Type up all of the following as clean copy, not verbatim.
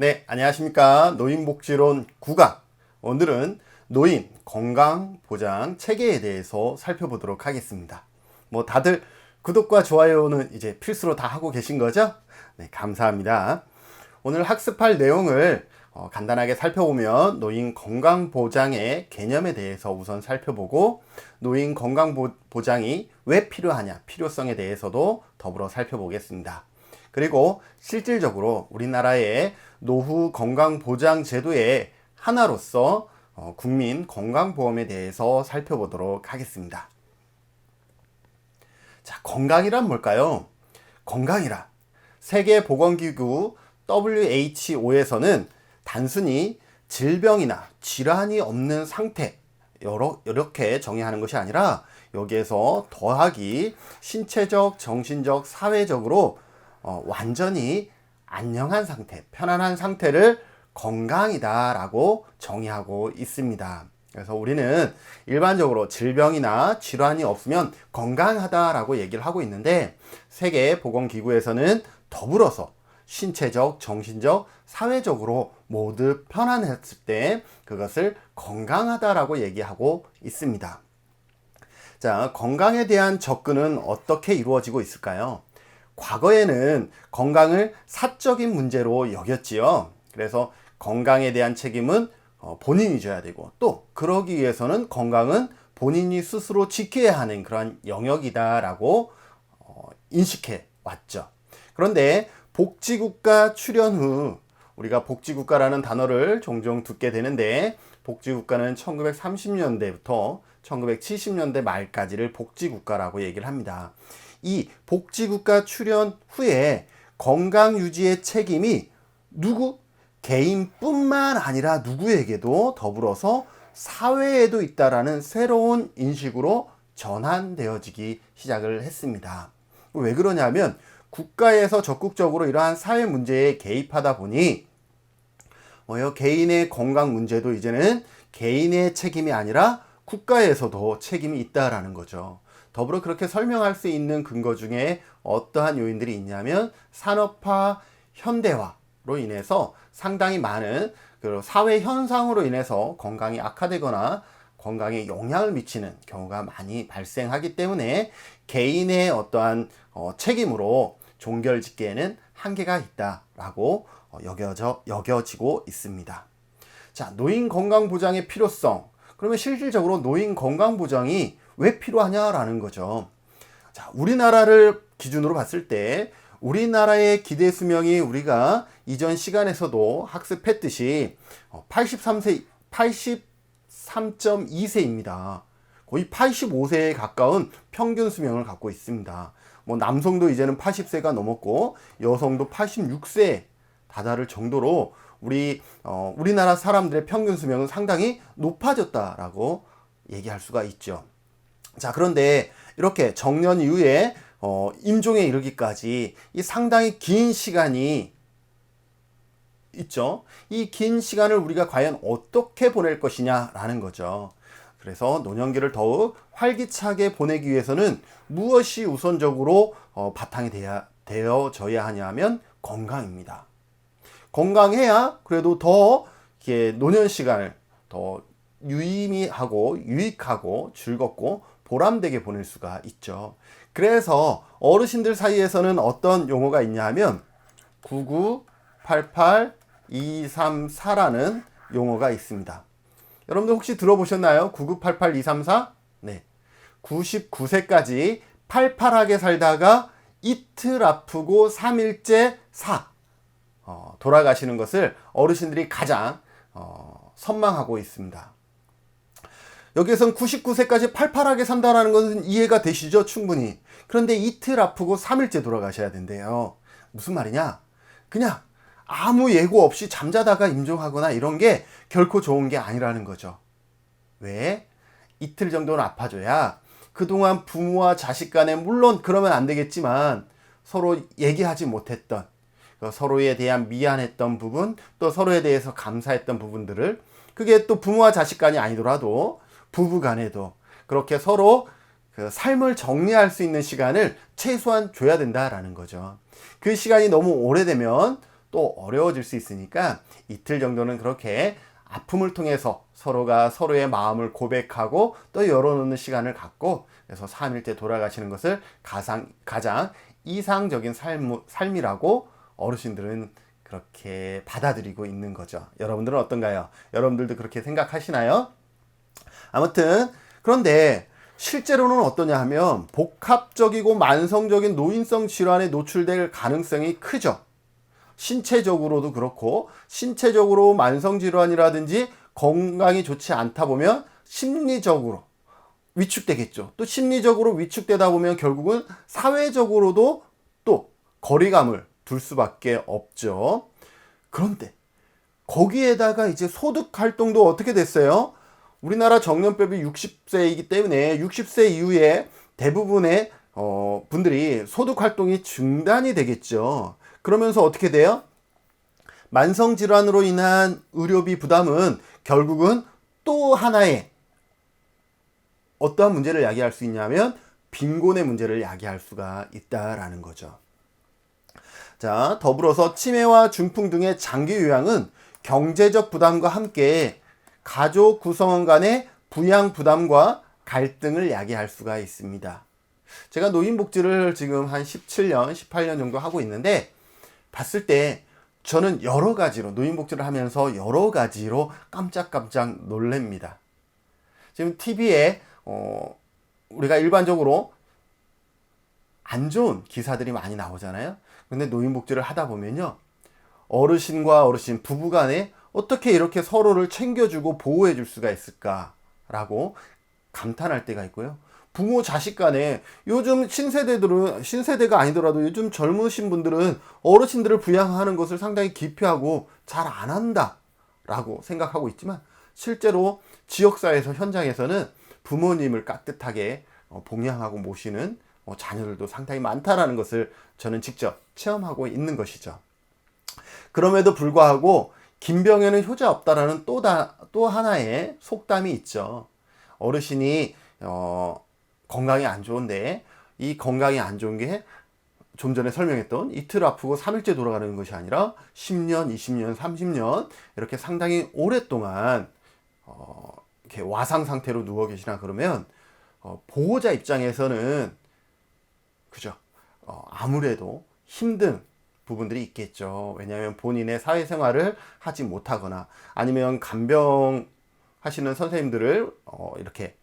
네, 안녕하십니까. 노인복지론 9강. 오늘은 노인 건강보장 체계에 대해서 살펴보도록 하겠습니다. 다들 구독과 좋아요는 이제 필수로 다 하고 계신 거죠? 네, 감사합니다. 오늘 학습할 내용을 간단하게 살펴보면 노인 건강보장의 개념에 대해서 우선 살펴보고 노인 건강보장이 왜 필요하냐, 필요성에 대해서도 더불어 살펴보겠습니다. 그리고 실질적으로 우리나라의 노후 건강보장 제도의 하나로서 국민 건강보험에 대해서 살펴보도록 하겠습니다. 자, 건강이란 뭘까요? 건강이란 세계보건기구 WHO에서는 단순히 질병이나 질환이 없는 상태 이렇게 정의하는 것이 아니라 여기에서 더하기 신체적, 정신적, 사회적으로 완전히 안녕한 상태, 편안한 상태를 건강이다 라고 정의하고 있습니다. 그래서 우리는 일반적으로 질병이나 질환이 없으면 건강하다 라고 얘기를 하고 있는데 세계보건기구에서는 더불어서 신체적, 정신적, 사회적으로 모두 편안했을 때 그것을 건강하다 라고 얘기하고 있습니다. 자, 건강에 대한 접근은 어떻게 이루어지고 있을까요? 과거에는 건강을 사적인 문제로 여겼지요. 그래서 건강에 대한 책임은 본인이 져야 되고 또 그러기 위해서는 건강은 본인이 스스로 지켜야 하는 그런 영역이다라고 인식해 왔죠. 그런데 복지국가 출현 후 우리가 복지국가라는 단어를 종종 듣게 되는데 복지국가는 1930년대부터 1970년대 말까지를 복지국가라고 얘기를 합니다. 이 복지국가 출현 후에 건강 유지의 책임이 개인뿐만 아니라 누구에게도 더불어서 사회에도 있다라는 새로운 인식으로 전환되어지기 시작을 했습니다. 왜 그러냐면 국가에서 적극적으로 이러한 사회 문제에 개입하다 보니 개인의 건강 문제도 이제는 개인의 책임이 아니라 국가에서도 책임이 있다라는 거죠. 더불어 그렇게 설명할 수 있는 근거 중에 어떠한 요인들이 있냐면 산업화, 현대화로 인해서 상당히 많은 사회 현상으로 인해서 건강이 악화되거나 건강에 영향을 미치는 경우가 많이 발생하기 때문에 개인의 어떠한 책임으로 종결짓기에는 한계가 있다라고 여겨지고 있습니다. 자, 노인 건강보장의 필요성. 그러면 실질적으로 노인 건강보장이 왜 필요하냐라는 거죠. 자, 우리나라를 기준으로 봤을 때 우리나라의 기대 수명이 우리가 이전 시간에서도 학습했듯이 83.2세입니다. 거의 85세에 가까운 평균 수명을 갖고 있습니다. 남성도 이제는 80세가 넘었고 여성도 86세 다다를 정도로 우리나라 사람들의 평균 수명은 상당히 높아졌다라고 얘기할 수가 있죠. 자, 그런데 이렇게 정년 이후에 임종에 이르기까지 이 상당히 긴 시간이 있죠. 이 긴 시간을 우리가 과연 어떻게 보낼 것이냐라는 거죠. 그래서 노년기를 더욱 활기차게 보내기 위해서는 무엇이 우선적으로 바탕이 되어져야 하냐면 건강입니다. 건강해야 그래도 더 노년 시간을 더 유의미하고 유익하고 즐겁고 보람되게 보낼 수가 있죠. 그래서 어르신들 사이에서는 어떤 용어가 있냐면 9988234라는 용어가 있습니다. 여러분들 혹시 들어보셨나요? 9988234? 네. 99세까지 팔팔하게 살다가 이틀 아프고 3일째 돌아가시는 것을 어르신들이 가장 선망하고 있습니다. 여기에선 99세까지 팔팔하게 산다는 것은 이해가 되시죠? 충분히. 그런데 이틀 아프고 3일째 돌아가셔야 된대요. 무슨 말이냐? 그냥 아무 예고 없이 잠자다가 임종하거나 이런 게 결코 좋은 게 아니라는 거죠. 왜? 이틀 정도는 아파줘야 그동안 부모와 자식 간에 물론 그러면 안 되겠지만 서로 얘기하지 못했던 서로에 대한 미안했던 부분 또 서로에 대해서 감사했던 부분들을 그게 또 부모와 자식 간이 아니더라도 부부 간에도 그렇게 서로 그 삶을 정리할 수 있는 시간을 최소한 줘야 된다라는 거죠. 그 시간이 너무 오래되면 또 어려워질 수 있으니까 이틀 정도는 그렇게 아픔을 통해서 서로가 서로의 마음을 고백하고 또 열어놓는 시간을 갖고, 그래서 3일째 돌아가시는 것을 가장 이상적인 삶이라고 어르신들은 그렇게 받아들이고 있는 거죠. 여러분들은 어떤가요? 여러분들도 그렇게 생각하시나요? 아무튼 그런데 실제로는 어떠냐 하면 복합적이고 만성적인 노인성 질환에 노출될 가능성이 크죠. 신체적으로도 그렇고, 신체적으로 만성질환이라든지 건강이 좋지 않다 보면 심리적으로 위축되겠죠. 또 심리적으로 위축되다 보면 결국은 사회적으로도 또 거리감을 둘 수밖에 없죠. 그런데 거기에다가 이제 소득 활동도 어떻게 됐어요? 우리나라 정년법이 60세이기 때문에 60세 이후에 대부분의 분들이 소득 활동이 중단이 되겠죠. 그러면서 어떻게 돼요? 만성질환으로 인한 의료비 부담은 결국은 또 하나의 어떠한 문제를 야기할 수 있냐면 빈곤의 문제를 야기할 수가 있다라는 거죠. 자, 더불어서 치매와 중풍 등의 장기 요양은 경제적 부담과 함께 가족 구성원 간의 부양 부담과 갈등을 야기할 수가 있습니다. 제가 노인복지를 지금 한 17년, 18년 정도 하고 있는데 봤을 때 저는 여러 가지로 노인복지를 하면서 여러 가지로 깜짝깜짝 놀랍니다. 지금 TV에 우리가 일반적으로 안 좋은 기사들이 많이 나오잖아요. 근데 노인복지를 하다 보면요, 어르신과 어르신 부부간에 어떻게 이렇게 서로를 챙겨주고 보호해 줄 수가 있을까라고 감탄할 때가 있고요. 부모 자식 간에 요즘 신세대가 아니더라도 요즘 젊으신 분들은 어르신들을 부양하는 것을 상당히 기피하고 잘 안 한다라고 생각하고 있지만, 실제로 지역사회에서 현장에서는 부모님을 깍듯하게 봉양하고 모시는 자녀들도 상당히 많다라는 것을 저는 직접 체험하고 있는 것이죠. 그럼에도 불구하고 김병에는 효자 없다라는 또 하나의 속담이 있죠. 어르신이 건강이 안 좋은데, 이 건강이 안 좋은 게 좀 전에 설명했던 이틀 아프고 3일째 돌아가는 것이 아니라 10년, 20년, 30년 이렇게 상당히 오랫동안 이렇게 와상 상태로 누워 계시나 그러면 보호자 입장에서는 그죠, 아무래도 힘든 부분들이 있겠죠. 왜냐하면 본인의 사회생활을 하지 못하거나 아니면 간병 하시는 선생님들을 이렇게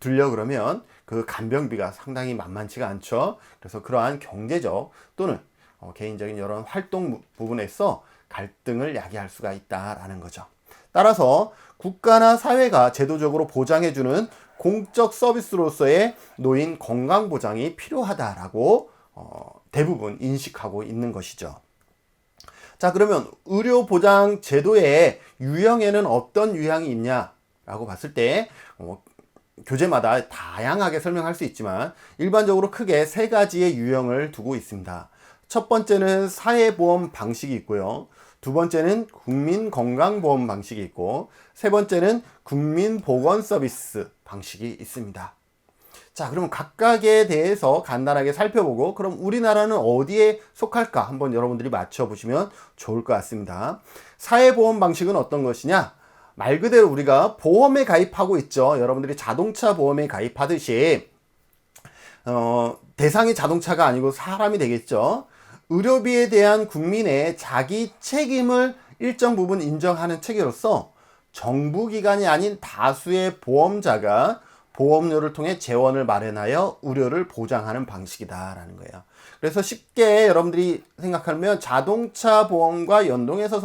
들려 그러면 그 간병비가 상당히 만만치가 않죠. 그래서 그러한 경제적 또는 개인적인 여러 활동 부분에서 갈등을 야기할 수가 있다라는 거죠. 따라서 국가나 사회가 제도적으로 보장해주는 공적 서비스로서의 노인 건강 보장이 필요하다라고 대부분 인식하고 있는 것이죠. 자, 그러면 의료 보장 제도의 유형에는 어떤 유형이 있냐라고 봤을 때 교재마다 다양하게 설명할 수 있지만 일반적으로 크게 세 가지의 유형을 두고 있습니다. 첫 번째는 사회보험 방식이 있고요. 두 번째는 국민건강보험 방식이 있고, 세 번째는 국민보건서비스 방식이 있습니다. 자, 그럼 각각에 대해서 간단하게 살펴보고, 그럼 우리나라는 어디에 속할까 한번 여러분들이 맞춰보시면 좋을 것 같습니다. 사회보험 방식은 어떤 것이냐? 말 그대로 우리가 보험에 가입하고 있죠. 여러분들이 자동차 보험에 가입하듯이 대상이 자동차가 아니고 사람이 되겠죠. 의료비에 대한 국민의 자기 책임을 일정 부분 인정하는 체계로서 정부기관이 아닌 다수의 보험자가 보험료를 통해 재원을 마련하여 의료를 보장하는 방식이다라는 거예요. 그래서 쉽게 여러분들이 생각하면 자동차 보험과 연동해서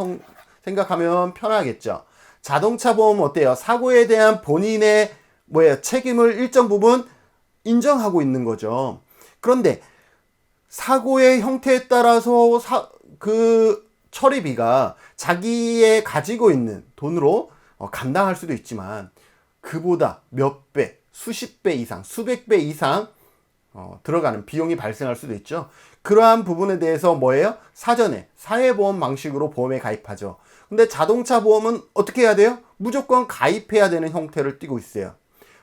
생각하면 편하겠죠. 자동차 보험은 어때요? 사고에 대한 본인의 책임을 일정 부분 인정하고 있는 거죠. 그런데 사고의 형태에 따라서 그 처리비가 자기의 가지고 있는 돈으로 감당할 수도 있지만 그보다 몇 배, 수십 배 이상, 수백 배 이상 들어가는 비용이 발생할 수도 있죠. 그러한 부분에 대해서 뭐예요? 사전에 사회보험 방식으로 보험에 가입하죠. 근데 자동차 보험은 어떻게 해야 돼요? 무조건 가입해야 되는 형태를 띠고 있어요.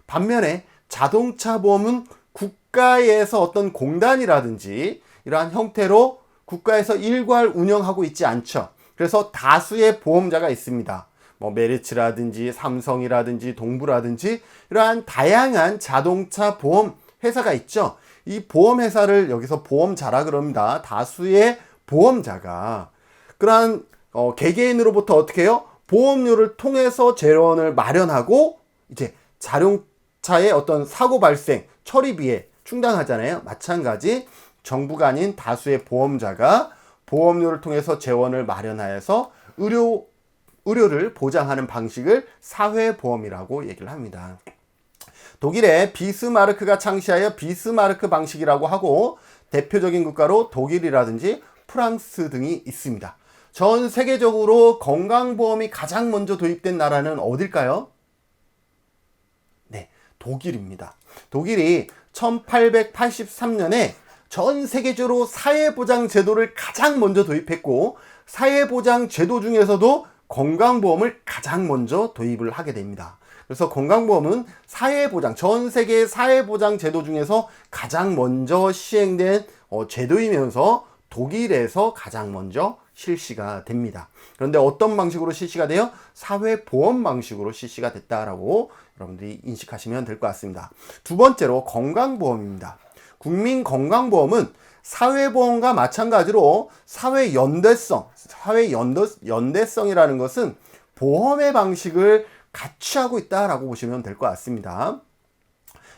반면에 자동차 보험은 국가에서 어떤 공단이라든지 이러한 형태로 국가에서 일괄 운영하고 있지 않죠. 그래서 다수의 보험자가 있습니다. 뭐 메리츠라든지 삼성이라든지 동부라든지 이러한 다양한 자동차 보험 회사가 있죠. 이 보험 회사를 여기서 보험자라 그럽니다. 다수의 보험자가 그러한 개개인으로부터 어떻게 해요? 보험료를 통해서 재원을 마련하고 이제 자동차의 어떤 사고 발생 처리비에 충당하잖아요. 마찬가지 정부가 아닌 다수의 보험자가 보험료를 통해서 재원을 마련하여서 의료를 보장하는 방식을 사회보험이라고 얘기를 합니다. 독일의 비스마르크가 창시하여 비스마르크 방식이라고 하고 대표적인 국가로 독일이라든지 프랑스 등이 있습니다. 전 세계적으로 건강보험이 가장 먼저 도입된 나라는 어딜까요? 네, 독일입니다. 독일이 1883년에 전 세계적으로 사회보장 제도를 가장 먼저 도입했고 사회보장 제도 중에서도 건강보험을 가장 먼저 도입을 하게 됩니다. 그래서 건강보험은 사회보장, 전 세계 사회보장 제도 중에서 가장 먼저 시행된 제도이면서 독일에서 가장 먼저 실시가 됩니다. 그런데 어떤 방식으로 실시가 돼요? 사회보험 방식으로 실시가 됐다라고 여러분들이 인식하시면 될 것 같습니다. 두 번째로 건강보험입니다. 국민건강보험은 사회보험과 마찬가지로 사회연대성이라는 것은 보험의 방식을 같이 하고 있다라고 보시면 될 것 같습니다.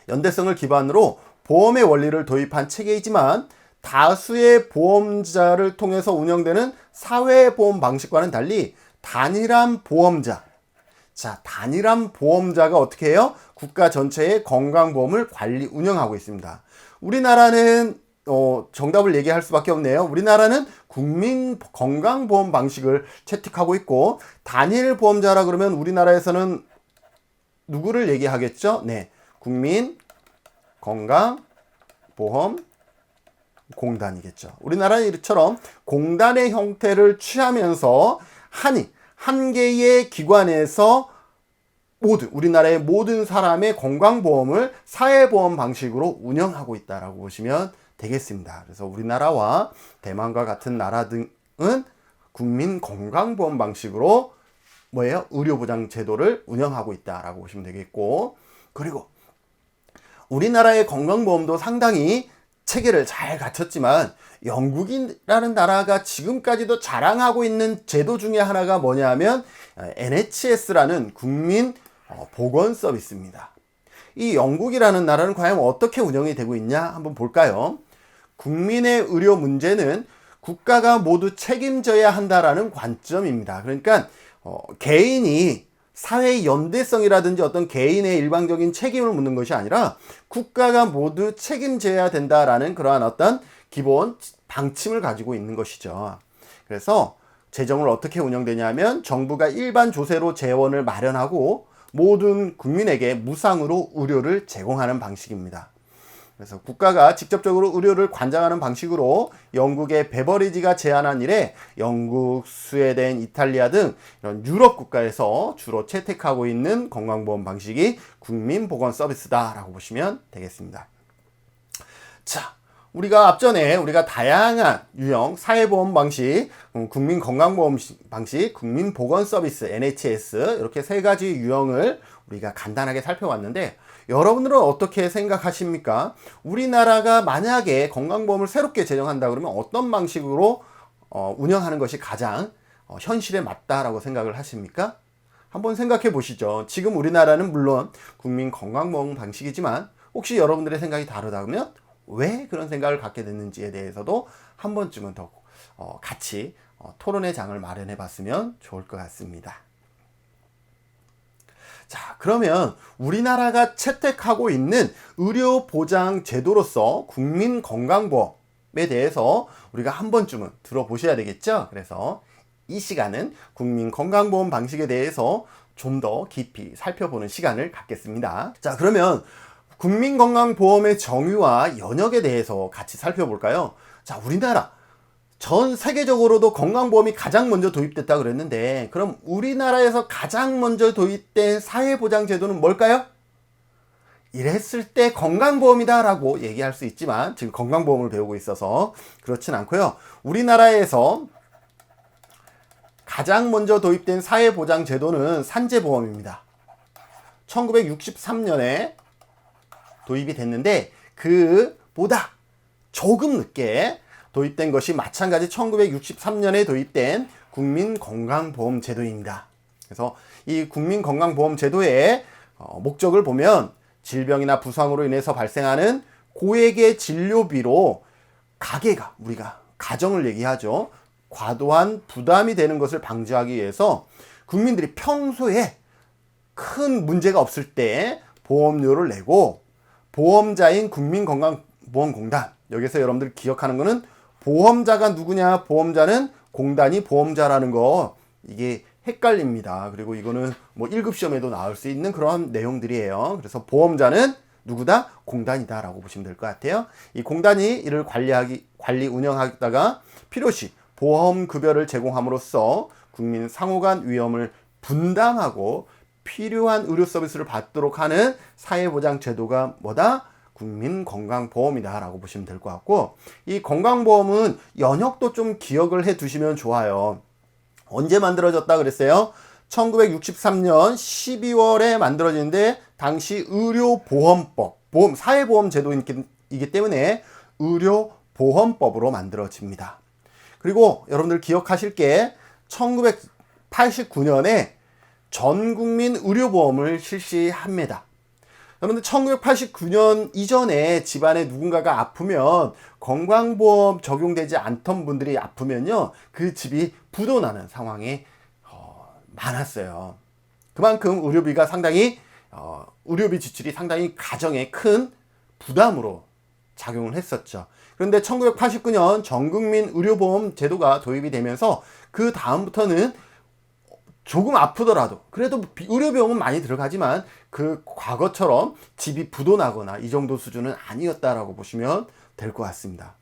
연대성을 기반으로 보험의 원리를 도입한 체계이지만 다수의 보험자를 통해서 운영되는 사회보험 방식과는 달리 단일한 보험자. 자, 단일한 보험자가 어떻게 해요? 국가 전체의 건강보험을 운영하고 있습니다. 우리나라는 정답을 얘기할 수밖에 없네요. 우리나라는 국민 건강보험 방식을 채택하고 있고 단일 보험자라 그러면 우리나라에서는 누구를 얘기하겠죠? 네, 국민 건강보험 공단이겠죠. 우리나라는 이처럼 공단의 형태를 취하면서 한 개의 기관에서 우리나라의 모든 사람의 건강보험을 사회보험 방식으로 운영하고 있다라고 보시면 되겠습니다. 그래서 우리나라와 대만과 같은 나라 등은 국민 건강보험 방식으로 의료보장 제도를 운영하고 있다라고 보시면 되겠고, 그리고 우리나라의 건강보험도 상당히 체계를 잘 갖췄지만 영국이라는 나라가 지금까지도 자랑하고 있는 제도 중에 하나가 뭐냐면 NHS라는 국민 보건 서비스입니다. 이 영국이라는 나라는 과연 어떻게 운영이 되고 있냐 한번 볼까요? 국민의 의료 문제는 국가가 모두 책임져야 한다라는 관점입니다. 그러니까 개인이 사회의 연대성이라든지 어떤 개인의 일방적인 책임을 묻는 것이 아니라 국가가 모두 책임져야 된다라는 그러한 어떤 기본 방침을 가지고 있는 것이죠. 그래서 재정을 어떻게 운영되냐면 정부가 일반 조세로 재원을 마련하고 모든 국민에게 무상으로 의료를 제공하는 방식입니다. 그래서 국가가 직접적으로 의료를 관장하는 방식으로 영국의 베버리지가 제안한 이래 영국, 스웨덴, 이탈리아 등 이런 유럽 국가에서 주로 채택하고 있는 건강보험 방식이 국민보건 서비스다라고 보시면 되겠습니다. 자, 우리가 앞전에 다양한 유형 사회보험 방식, 국민건강보험 방식, 국민보건 서비스 NHS 이렇게 세 가지 유형을 우리가 간단하게 살펴봤는데 여러분들은 어떻게 생각하십니까? 우리나라가 만약에 건강보험을 새롭게 제정한다 그러면 어떤 방식으로 운영하는 것이 가장 현실에 맞다라고 생각을 하십니까? 한번 생각해 보시죠. 지금 우리나라는 물론 국민건강보험 방식이지만 혹시 여러분들의 생각이 다르다면 왜 그런 생각을 갖게 됐는지에 대해서도 한 번쯤은 더 같이 토론의 장을 마련해 봤으면 좋을 것 같습니다. 자, 그러면 우리나라가 채택하고 있는 의료보장 제도로서 국민건강보험에 대해서 우리가 한 번쯤은 들어보셔야 되겠죠? 그래서 이 시간은 국민건강보험 방식에 대해서 좀 더 깊이 살펴보는 시간을 갖겠습니다. 자, 그러면 국민건강보험의 정의와 연역에 대해서 같이 살펴볼까요? 자, 우리나라 전 세계적으로도 건강보험이 가장 먼저 도입됐다 그랬는데 그럼 우리나라에서 가장 먼저 도입된 사회보장 제도는 뭘까요? 이랬을 때 건강보험이다라고 얘기할 수 있지만 지금 건강보험을 배우고 있어서 그렇진 않고요. 우리나라에서 가장 먼저 도입된 사회보장제도는 산재보험입니다. 1963년에 도입이 됐는데 그보다 조금 늦게 도입된 것이 마찬가지 1963년에 도입된 국민건강보험제도입니다. 그래서 이 국민건강보험제도의 목적을 보면 질병이나 부상으로 인해서 발생하는 고액의 진료비로 가계가, 우리가 가정을 얘기하죠. 과도한 부담이 되는 것을 방지하기 위해서 국민들이 평소에 큰 문제가 없을 때 보험료를 내고 보험자인 국민건강보험공단, 여기서 여러분들 기억하는 거는 보험자가 누구냐, 보험자는 공단이 보험자라는 거, 이게 헷갈립니다. 그리고 이거는 뭐 1급 시험에도 나올 수 있는 그런 내용들이에요. 그래서 보험자는 누구다? 공단이다 라고 보시면 될 것 같아요. 이 공단이 이를 관리 운영하다가 필요시 보험급여를 제공함으로써 국민 상호간 위험을 분담하고 필요한 의료 서비스를 받도록 하는 사회보장제도가 뭐다? 국민건강보험이다 라고 보시면 될 것 같고, 이 건강보험은 연역도 좀 기억을 해 두시면 좋아요. 언제 만들어졌다 그랬어요? 1963년 12월에 만들어지는데 당시 의료보험법, 사회보험제도이기 때문에 의료보험법으로 만들어집니다. 그리고 여러분들 기억하실 게 1989년에 전국민 의료보험을 실시합니다. 여러분들 1989년 이전에 집안에 누군가가 아프면 건강보험 적용되지 않던 분들이 아프면요, 그 집이 부도나는 상황이 많았어요. 그만큼 의료비가 상당히 의료비 지출이 상당히 가정에 큰 부담으로 작용을 했었죠. 그런데 1989년 전국민 의료보험 제도가 도입이 되면서 그 다음부터는 조금 아프더라도 그래도 의료비용은 많이 들어가지만 그 과거처럼 집이 부도나거나 이 정도 수준은 아니었다라고 보시면 될 것 같습니다.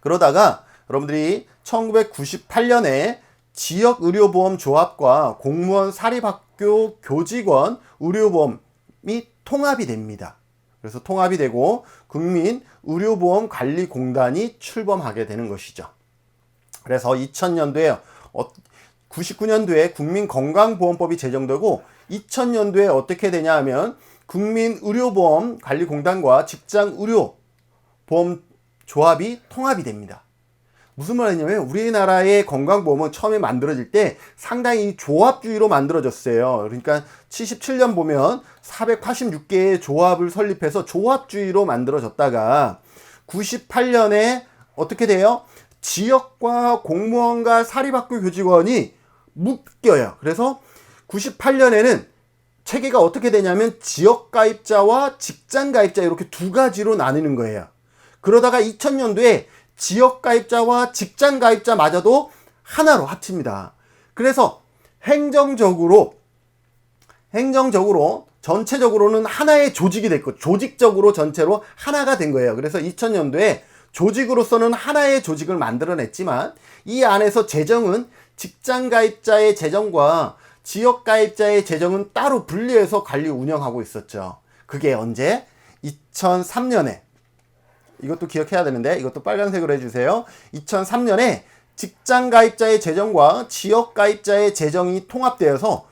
그러다가 여러분들이 1998년에 지역의료보험조합과 공무원 사립학교 교직원 의료보험이 통합이 됩니다. 그래서 통합이 되고 국민의료보험관리공단이 출범하게 되는 것이죠. 그래서 2000년도에 99년도에 국민건강보험법이 제정되고 2000년도에 어떻게 되냐 하면 국민의료보험관리공단과 직장의료보험조합이 통합이 됩니다. 무슨 말이냐면 우리나라의 건강보험은 처음에 만들어질 때 상당히 조합주의로 만들어졌어요. 그러니까 77년 보면 486개의 조합을 설립해서 조합주의로 만들어졌다가 98년에 어떻게 돼요? 지역과 공무원과 사립학교 교직원이 묶여요. 그래서 98년에는 체계가 어떻게 되냐면 지역가입자와 직장가입자 이렇게 두 가지로 나뉘는 거예요. 그러다가 2000년도에 지역가입자와 직장가입자마저도 하나로 합칩니다. 그래서 행정적으로 전체적으로는 하나의 조직이 됐고 조직적으로 전체로 하나가 된 거예요. 그래서 2000년도에 조직으로서는 하나의 조직을 만들어냈지만 이 안에서 재정은 직장가입자의 재정과 지역가입자의 재정은 따로 분리해서 관리 운영하고 있었죠. 그게 언제? 2003년에, 이것도 기억해야 되는데 이것도 빨간색으로 해주세요. 2003년에 직장가입자의 재정과 지역가입자의 재정이 통합되어서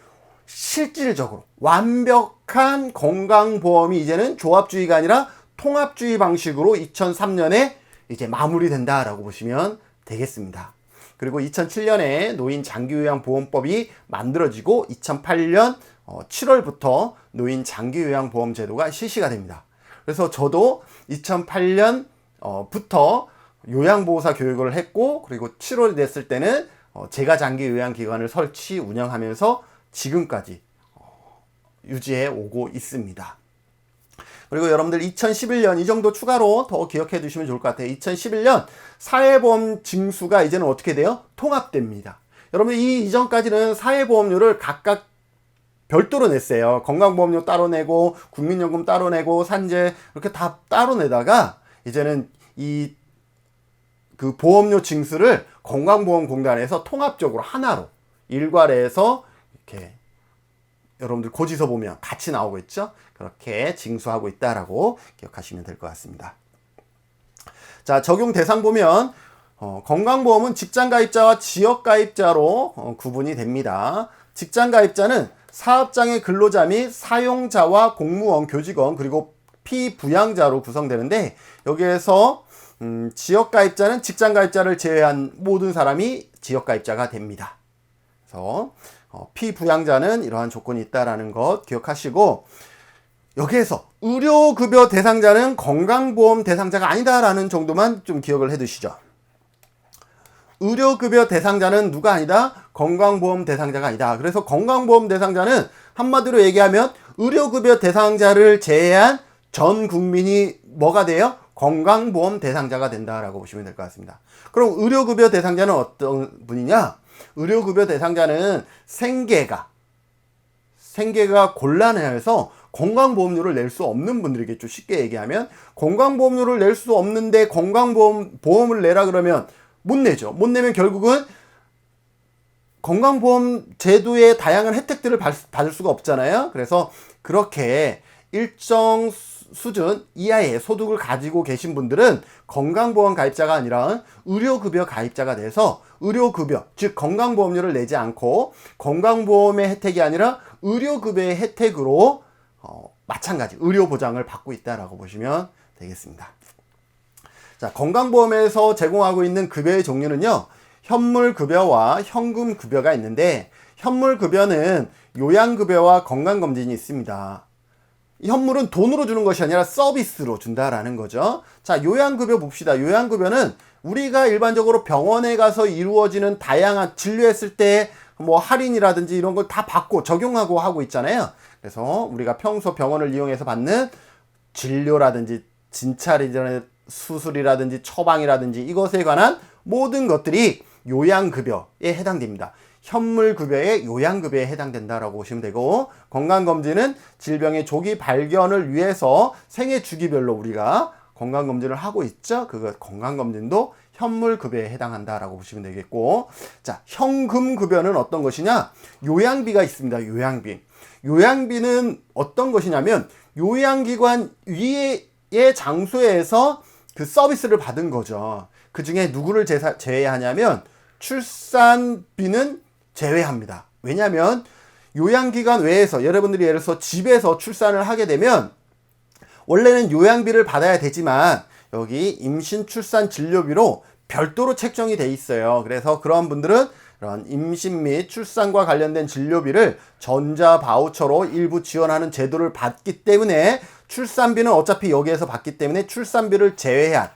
실질적으로 완벽한 건강보험이 이제는 조합주의가 아니라 통합주의 방식으로 2003년에 이제 마무리된다라고 보시면 되겠습니다. 그리고 2007년에 노인 장기요양보험법이 만들어지고 2008년 7월부터 노인 장기요양보험 제도가 실시가 됩니다. 그래서 저도 2008년부터 요양보호사 교육을 했고, 그리고 7월이 됐을 때는 제가 장기요양기관을 설치 운영하면서 지금까지 유지해 오고 있습니다. 그리고 여러분들 2011년 이 정도 추가로 더 기억해 두시면 좋을 것 같아요. 2011년 사회보험 징수가 이제는 어떻게 돼요? 통합됩니다. 여러분 이 이전까지는 사회보험료를 각각 별도로 냈어요. 건강보험료 따로 내고 국민연금 따로 내고 산재 이렇게 다 따로 내다가 이제는 그 보험료 징수를 건강보험공단에서 통합적으로 하나로 일괄해서 이렇게 여러분들 고지서 보면 같이 나오고 있죠. 그렇게 징수하고 있다라고 기억하시면 될 것 같습니다. 자, 적용 대상 보면 건강보험은 직장가입자와 지역가입자로 구분이 됩니다. 직장가입자는 사업장의 근로자 및 사용자와 공무원, 교직원, 그리고 피부양자로 구성되는데, 여기에서 지역가입자는 직장가입자를 제외한 모든 사람이 지역가입자가 됩니다. 그래서 피부양자는 이러한 조건이 있다라는 것 기억하시고, 여기에서 의료급여 대상자는 건강보험 대상자가 아니다라는 정도만 좀 기억을 해 두시죠. 의료급여 대상자는 누가 아니다? 건강보험 대상자가 아니다. 그래서 건강보험 대상자는 한마디로 얘기하면 의료급여 대상자를 제외한 전 국민이 뭐가 돼요? 건강보험 대상자가 된다라고 보시면 될 것 같습니다. 그럼 의료급여 대상자는 어떤 분이냐? 의료급여 대상자는 생계가 곤란해서 건강보험료를 낼 수 없는 분들이겠죠. 쉽게 얘기하면 건강보험료를 낼 수 없는데 건강보험을 내라 그러면 못 내죠. 못 내면 결국은 건강보험 제도의 다양한 혜택들을 받을 수가 없잖아요. 그래서 그렇게 일정 수준 이하의 소득을 가지고 계신 분들은 건강보험 가입자가 아니라 의료급여 가입자가 돼서 의료급여, 즉 건강보험료를 내지 않고 건강보험의 혜택이 아니라 의료급여의 혜택으로 마찬가지 의료보장을 받고 있다라고 보시면 되겠습니다. 자, 건강보험에서 제공하고 있는 급여의 종류는요, 현물급여와 현금급여가 있는데, 현물급여는 요양급여와 건강검진이 있습니다. 현물은 돈으로 주는 것이 아니라 서비스로 준다라는 거죠. 자, 요양급여 봅시다. 요양급여는 우리가 일반적으로 병원에 가서 이루어지는 다양한 진료했을 때 뭐 할인이라든지 이런 걸 다 받고 적용하고 하고 있잖아요. 그래서 우리가 평소 병원을 이용해서 받는 진료라든지 진찰이라든지 수술이라든지 처방이라든지 이것에 관한 모든 것들이 요양급여에 해당됩니다. 현물급여의 요양급여에 해당된다라고 보시면 되고, 건강검진은 질병의 조기 발견을 위해서 생애 주기별로 우리가 건강검진을 하고 있죠. 그 건강검진도 현물급여에 해당한다라고 보시면 되겠고, 자, 현금급여는 어떤 것이냐? 요양비가 있습니다. 요양비는 어떤 것이냐면 요양기관 위의 장소에서 그 서비스를 받은 거죠. 그 중에 누구를 제외하냐면 출산비는 제외합니다. 왜냐하면 요양기관 외에서 여러분들이 예를 들어서 집에서 출산을 하게 되면 원래는 요양비를 받아야 되지만 여기 임신 출산 진료비로 별도로 책정이 돼 있어요. 그래서 그런 분들은 이런 임신 및 출산과 관련된 진료비를 전자 바우처로 일부 지원하는 제도를 받기 때문에 출산비는 어차피 여기에서 받기 때문에 출산비를 제외한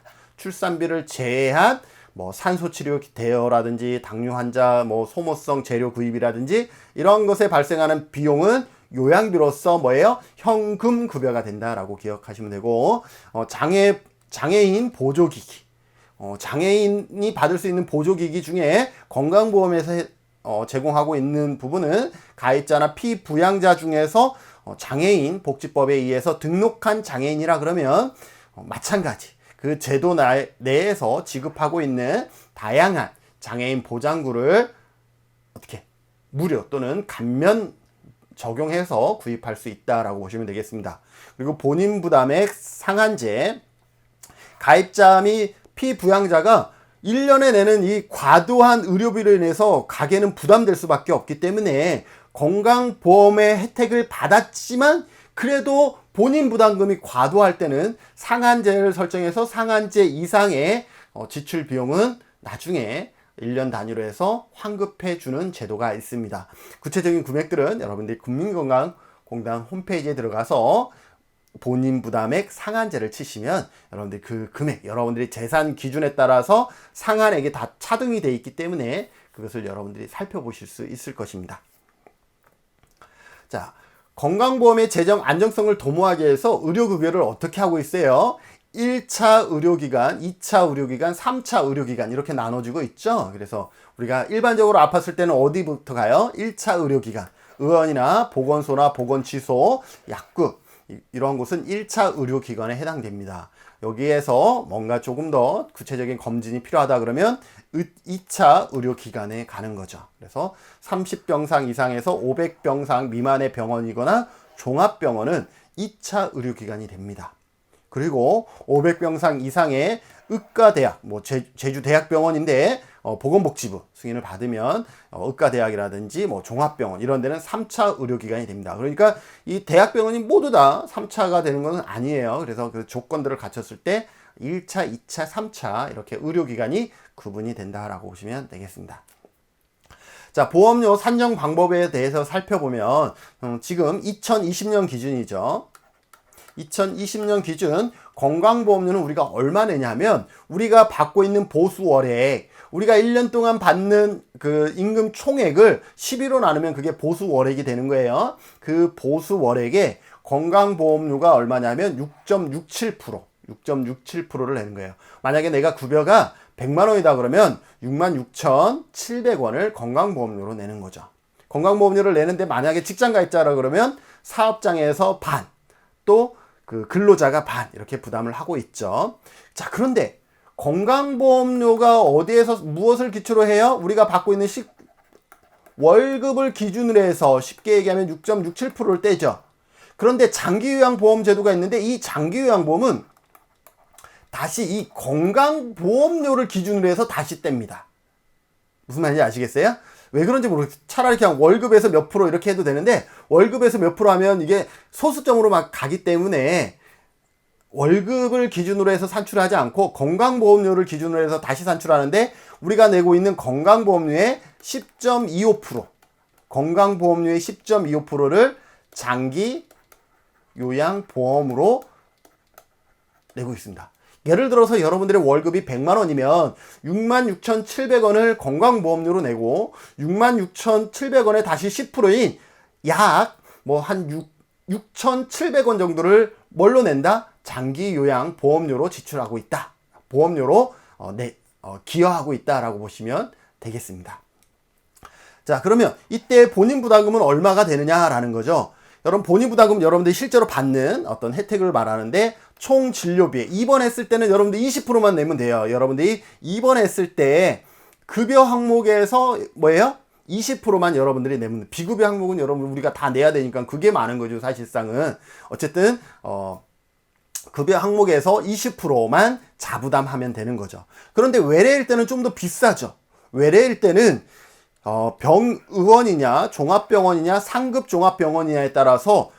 뭐 산소치료 대여라든지 당뇨 환자 뭐 소모성 재료 구입이라든지 이런 것에 발생하는 비용은 요양비로서 뭐예요? 현금 급여가 된다라고 기억하시면 되고, 장애인 보조기기, 장애인이 받을 수 있는 보조기기 중에 건강보험에서 제공하고 있는 부분은 가입자나 피부양자 중에서 장애인 복지법에 의해서 등록한 장애인이라 그러면 마찬가지 그 제도 내에서 지급하고 있는 다양한 장애인 보장구를 어떻게 무료 또는 감면 적용해서 구입할 수 있다라고 보시면 되겠습니다. 그리고 본인 부담액 상한제, 가입자 및 피부양자가 1년에 내는 이 과도한 의료비로 인해서 가게는 부담될 수밖에 없기 때문에 건강보험의 혜택을 받았지만 그래도 본인 부담금이 과도할 때는 상한제를 설정해서 상한제 이상의 지출 비용은 나중에 1년 단위로 해서 환급해 주는 제도가 있습니다. 구체적인 금액들은 여러분들이 국민건강공단 홈페이지에 들어가서 본인 부담액 상한제를 치시면 여러분들이 그 금액, 여러분들이 재산 기준에 따라서 상한액이 다 차등이 되어 있기 때문에 그것을 여러분들이 살펴보실 수 있을 것입니다. 자, 건강보험의 재정 안정성을 도모하기 위해서 의료급여를 어떻게 하고 있어요? 1차 의료기관, 2차 의료기관, 3차 의료기관 이렇게 나눠지고 있죠. 그래서 우리가 일반적으로 아팠을 때는 어디부터 가요? 1차 의료기관, 의원이나 보건소나 보건취소, 약국 이런 곳은 1차 의료기관에 해당됩니다. 여기에서 뭔가 조금 더 구체적인 검진이 필요하다 그러면 2차 의료기관에 가는 거죠. 그래서 30병상 이상에서 500병상 미만의 병원이거나 종합병원은 2차 의료기관이 됩니다. 그리고 500병상 이상의 의과대학, 뭐 제주대학병원인데 보건복지부 승인을 받으면 의과대학이라든지 뭐 종합병원 이런 데는 3차 의료기관이 됩니다. 그러니까 이 대학병원이 모두 다 3차가 되는 것은 아니에요. 그래서 그 조건들을 갖췄을 때 1차, 2차, 3차 이렇게 의료기관이 구분이 된다라고 보시면 되겠습니다. 자, 보험료 산정 방법에 대해서 살펴보면 지금 2020년 기준이죠. 2020년 기준 건강보험료는 우리가 얼마 내냐면 우리가 받고 있는 보수월액, 우리가 1년 동안 받는 그 임금 총액을 12로 나누면 그게 보수월액이 되는 거예요. 그 보수월액에 건강보험료가 얼마냐면 6.67%를 내는 거예요. 만약에 내가 급여가 100만 원이다 그러면 66,700원을 건강보험료로 내는 거죠. 건강보험료를 내는데 만약에 직장가입자라 그러면 사업장에서 반, 또 그 근로자가 반 이렇게 부담을 하고 있죠. 자, 그런데 건강보험료가 어디에서 무엇을 기초로 해요? 우리가 받고 있는 월급을 기준으로 해서 쉽게 얘기하면 6.67%를 떼죠. 그런데 장기요양보험 제도가 있는데 이 장기요양보험은 다시 이 건강보험료를 기준으로 해서 다시 뗍니다. 무슨 말인지 아시겠어요? 왜 그런지 모르겠어요. 차라리 그냥 월급에서 몇 프로 이렇게 해도 되는데 월급에서 몇 프로 하면 이게 소수점으로 막 가기 때문에 월급을 기준으로 해서 산출하지 않고 건강보험료를 기준으로 해서 다시 산출하는데 우리가 내고 있는 건강보험료의 10.25% 건강보험료의 10.25%를 장기요양보험으로 내고 있습니다. 예를 들어서 여러분들의 월급이 100만 원이면 66,700원을 건강보험료로 내고 66,700원에 다시 10%인 약 뭐 한 6,700원 정도를 뭘로 낸다? 장기요양보험료로 지출하고 있다. 보험료로 기여하고 있다라고 보시면 되겠습니다. 자, 그러면 이때 본인 부담금은 얼마가 되느냐라는 거죠. 여러분 본인 부담금 여러분들이 실제로 받는 어떤 혜택을 말하는데 총 진료비에 입원했을 때는 여러분들 20%만 내면 돼요. 여러분들이 입원했을 때 급여 항목에서 뭐예요? 20%만 여러분들이 내면 비급여 항목은 여러분 우리가 다 내야 되니까 그게 많은 거죠. 사실상은 어쨌든 급여 항목에서 20%만 자부담하면 되는 거죠. 그런데 외래일 때는 좀 더 비싸죠. 외래일 때는 병의원이냐 종합병원이냐 상급 종합병원이냐에 따라서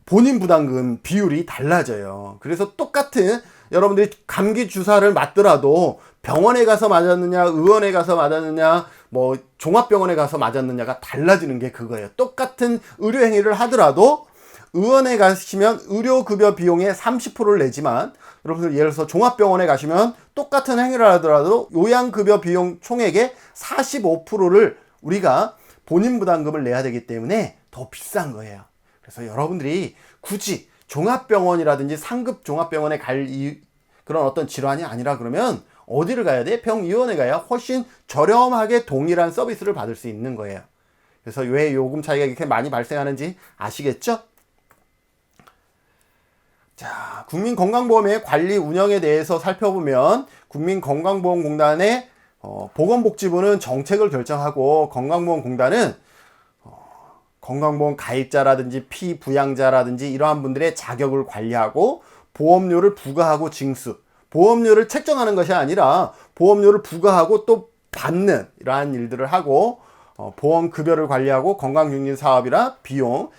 본인 부담금 비율이 달라져요. 그래서 똑같은 여러분들이 감기 주사를 맞더라도 병원에 가서 맞았느냐 의원에 가서 맞았느냐 뭐 종합병원에 가서 맞았느냐가 달라지는 게 그거예요. 똑같은 의료행위를 하더라도 의원에 가시면 의료급여 비용의 30%를 내지만 여러분들 예를 들어서 종합병원에 가시면 똑같은 행위를 하더라도 요양급여 비용 총액의 45%를 우리가 본인 부담금을 내야 되기 때문에 더 비싼 거예요. 그래서 여러분들이 굳이 종합병원이라든지 상급 종합병원에 갈 그런 어떤 질환이 아니라 그러면 어디를 가야 돼? 병의원에 가야 훨씬 저렴하게 동일한 서비스를 받을 수 있는 거예요. 그래서 왜 요금 차이가 이렇게 많이 발생하는지 아시겠죠? 자, 국민건강보험의 관리 운영에 대해서 살펴보면 국민건강보험공단의 보건복지부는 정책을 결정하고 건강보험공단은 건강보험 가입자라든지 피부양자라든지 이러한 분들의 자격을 관리하고 보험료를 부과하고 징수, 보험료를 책정하는 것이 아니라 보험료를 부과하고 또 받는 이러한 일들을 하고 보험급여를 관리하고 건강증진사업이나 비용,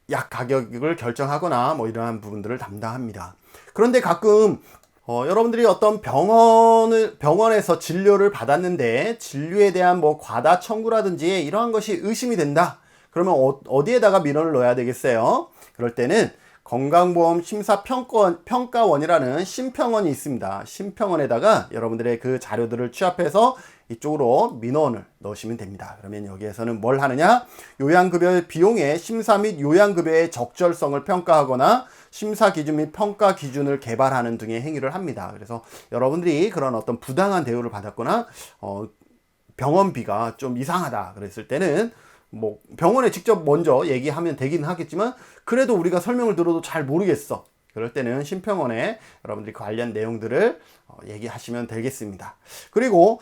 약 가격을 결정하거나 뭐 이러한 부분들을 담당합니다. 그런데 가끔 여러분들이 어떤 병원에서 진료를 받았는데 진료에 대한 뭐 과다 청구라든지 이러한 것이 의심이 된다. 그러면 어디에다가 민원을 넣어야 되겠어요? 그럴 때는 건강보험 심사평가원이라는 심평원이 있습니다. 심평원에다가 여러분들의 그 자료들을 취합해서 이쪽으로 민원을 넣으시면 됩니다. 그러면 여기에서는 뭘 하느냐? 요양급여 비용의 심사 및 요양급여의 적절성을 평가하거나 심사 기준 및 평가 기준을 개발하는 등의 행위를 합니다. 그래서 여러분들이 그런 어떤 부당한 대우를 받았거나 병원비가 좀 이상하다 그랬을 때는 뭐 병원에 직접 먼저 얘기하면 되긴 하겠지만 그래도 우리가 설명을 들어도 잘 모르겠어. 그럴 때는 심평원에 여러분들이 관련 내용들을 얘기하시면 되겠습니다. 그리고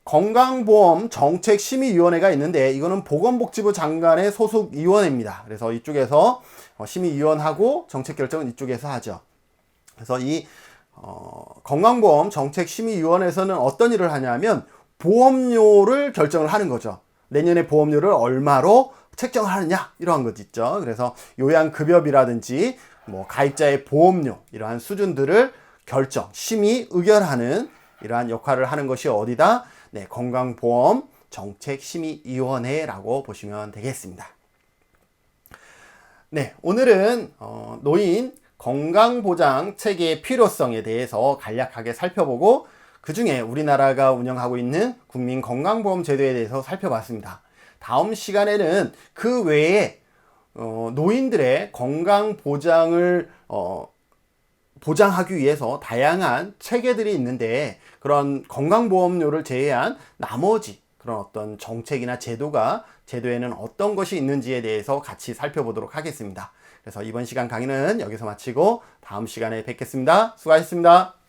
건강보험 정책심의위원회가 있는데 이거는 보건복지부 장관의 소속 위원회입니다. 그래서 이쪽에서 심의위원하고 정책결정은 이쪽에서 하죠. 그래서 이 건강보험 정책심의위원회에서는 어떤 일을 하냐면 보험료를 결정을 하는 거죠. 내년에 보험료를 얼마로 책정을 하느냐 이러한 것 있죠. 그래서 요양급여비라든지 뭐 가입자의 보험료 이러한 수준들을 결정, 심의, 의결하는 이러한 역할을 하는 것이 어디다? 네, 건강보험 정책심의위원회라고 보시면 되겠습니다. 네, 오늘은 노인 건강보장 체계의 필요성에 대해서 간략하게 살펴보고 그 중에 우리나라가 운영하고 있는 국민건강보험 제도에 대해서 살펴봤습니다. 다음 시간에는 그 외에 노인들의 건강보장을 보장하기 위해서 다양한 체계들이 있는데 그런 건강보험료를 제외한 나머지 그런 어떤 정책이나 제도에는 어떤 것이 있는지에 대해서 같이 살펴보도록 하겠습니다. 그래서 이번 시간 강의는 여기서 마치고 다음 시간에 뵙겠습니다. 수고하셨습니다.